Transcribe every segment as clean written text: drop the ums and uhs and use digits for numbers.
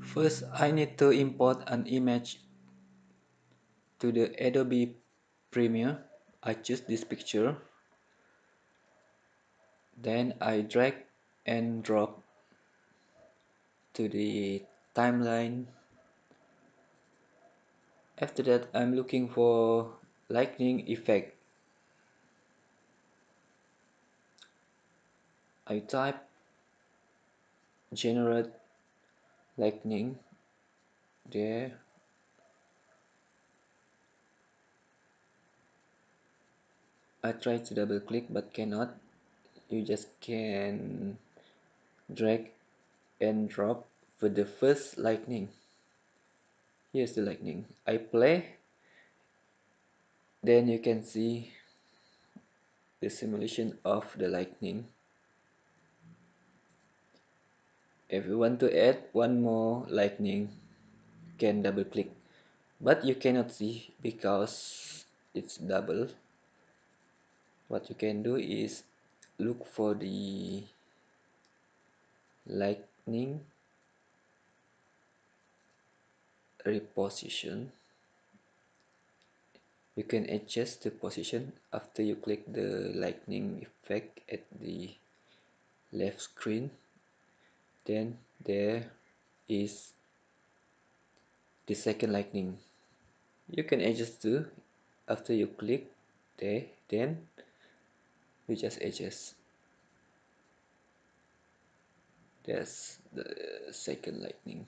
First, I need to import an image to the Adobe Premiere. I choose this picture. Then I drag and drop to the timeline. After that, I'm looking for lightning effect. I type generate lightning there. I try to double click but cannot. You just can drag and drop for the first lightning. Here's the lightning. I play, then you can see the simulation of the lightning. If you want to add one more lightning, you can double click, but you cannot see because it's double. What you can do is look for the lightning reposition. You can adjust the position after you click the lightning effect at the left screen. Then there is the second lightning. You can adjust too after you click there, then you just adjust. There's the second lightning.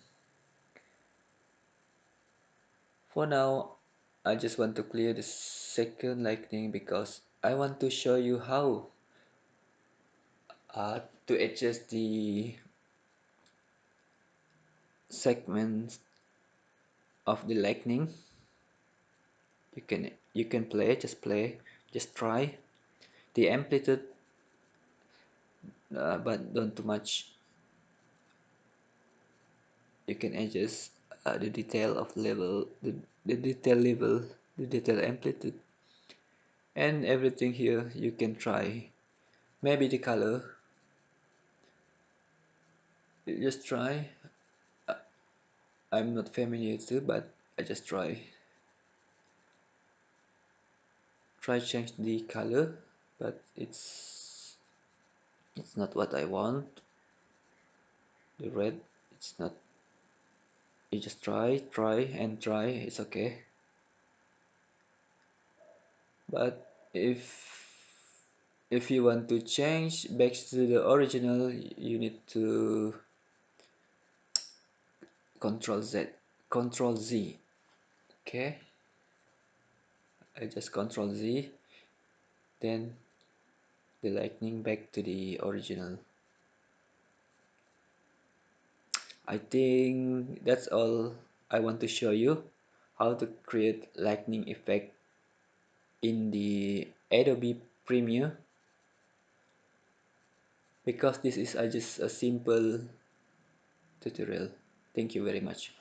For now, I just want to clear the second lightning because I want to show you how to adjust the segments of the lightning. You can play, just try the amplitude, but don't too much. You can adjust the detail of level, the detail level, the detail amplitude, and everything here. You can try. Maybe the color. You just try. I'm not familiar too, but I just try. Try change the color, but it's not what I want. The red, it's not. You just try and try. It's okay. But if you want to change back to the original, you need to Control Z. Okay, I just Control Z, then the lightning back to the original. I think that's all I want to show you, how to create lightning effect in the Adobe Premiere, because this is just a simple tutorial. Thank you very much.